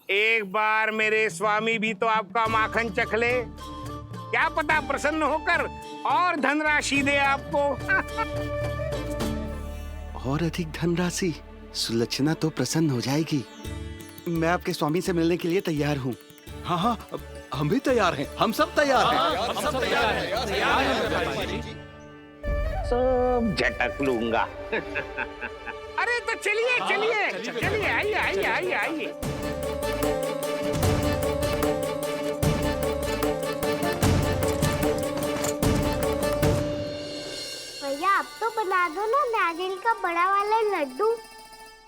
एक बार मेरे स्वामी भी तो आपका माखन चख ले, क्या पता प्रसन्न होकर और धनराशि दे आपको। और अधिक धनराशि? सुलक्षणा तो प्रसन्न हो जाएगी। मैं आपके स्वामी से मिलने के लिए तैयार हूँ। हाँ हाँ, हम भी तैयार हैं, हम सब तैयार हैं। हम सब तैयार हैं। सब झटक लूंगा। अरे तो चलिए चलिए चलिए, आइए आइए आइए आइए। भैया, अब तो बना दो ना नारियल का बड़ा वाला लड्डू।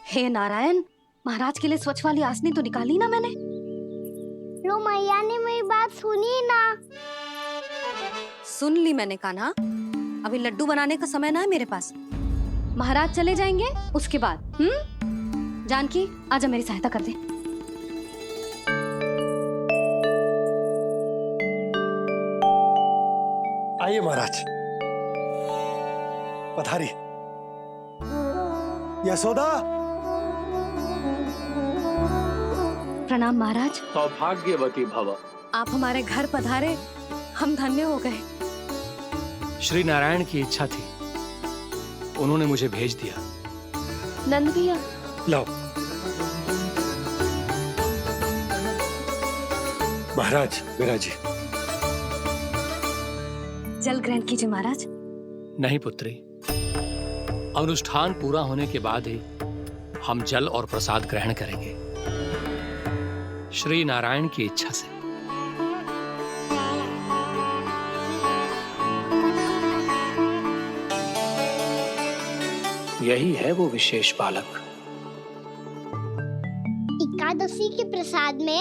हे नारायण, महाराज के लिए स्वच्छ वाली आसनी तो निकाली ना मैंने। लो, मैया ने मेरी बात सुनी ना। सुन ली मैंने कान्हा, अभी लड्डू बनाने का समय ना है मेरे पास। महाराज चले जाएंगे उसके बाद। जानकी, आजा मेरी सहायता कर दे। आइए महाराज, पधारी। यशोदा। प्रणाम महाराज। सौभाग्यवती भव। आप हमारे घर पधारे, हम धन्य हो गए। श्री नारायण की इच्छा थी, उन्होंने मुझे भेज दिया। नंद भैया, लाओ। महाराज, मेरा जी। जल ग्रहण कीजिए महाराज। नहीं पुत्री, अनुष्ठान पूरा होने के बाद ही हम जल और प्रसाद ग्रहण करेंगे, श्री नारायण की इच्छा से। यही है वो विशेष बालक। एकादशी के प्रसाद में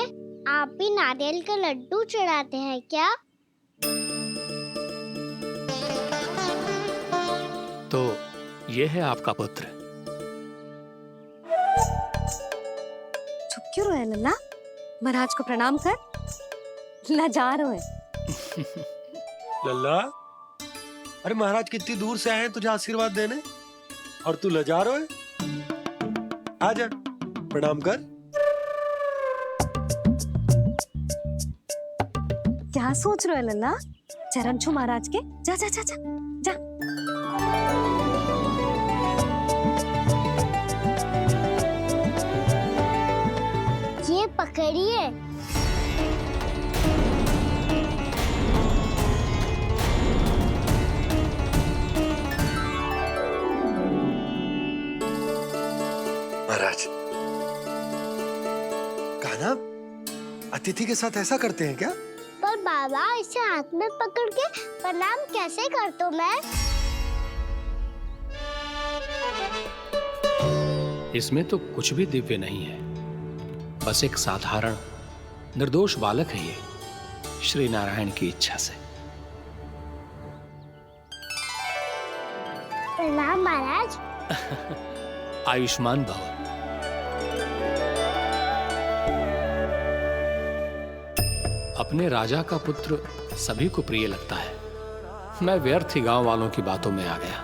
आप भी नारियल का लड्डू चढ़ाते हैं क्या? तो ये है आपका पुत्र। चुप क्यों रहे लल्ला? महाराज को प्रणाम कर, लाजार है। लल्ला, अरे महाराज कितनी दूर से आए हैं तुझे आशीर्वाद देने, और तू लजा रहा है। आजा, प्रणाम कर। क्या सोच रहे हो लल्ला? चरण छू महाराज के। जा जा जा जा जा। ये पकड़िए। महाराज, कान्हा अतिथि के साथ ऐसा करते हैं क्या? पर बाबा, इसे हाथ में पकड़ के प्रणाम कैसे करता हूँ मैं? इसमें तो कुछ भी दिव्य नहीं है, बस एक साधारण निर्दोष बालक है ये, श्री नारायण की इच्छा से। प्रणाम महाराज। आयुष्मान भव। अपने राजा का पुत्र सभी को प्रिय लगता है। मैं व्यर्थ ही गांव वालों की बातों में आ गया।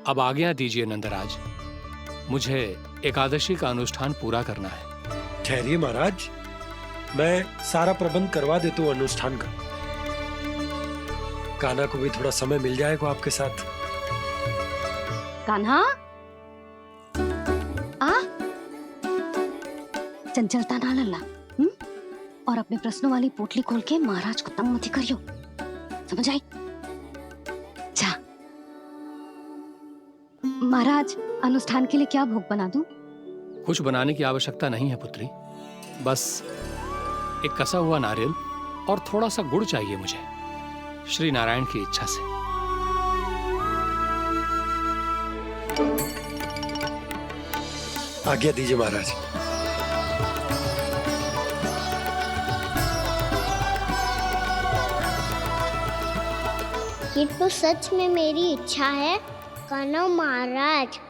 अब आज्ञा दीजिए नंदराज, मुझे एकादशी का अनुष्ठान पूरा करना है। ठहरिए महाराज, मैं सारा प्रबंध करवा देता हूँ अनुष्ठान का। कान्हा को भी थोड़ा समय मिल जाएगा आपके साथ। कान्हा, आ चंचलता ना लल्ला, और अपने प्रश्नों वाली पोटली खोल के महाराज को तंग मत करियो, समझ आई? जा। महाराज, अनुष्ठान के लिए क्या भोग बना दूं? कुछ बनाने की आवश्यकता नहीं है पुत्री, बस एक कसा हुआ नारियल और थोड़ा सा गुड़ चाहिए मुझे, श्री नारायण की इच्छा से। आज्ञा दीजिए महाराज। ये तो सच में मेरी इच्छा है। कान्हा महाराज,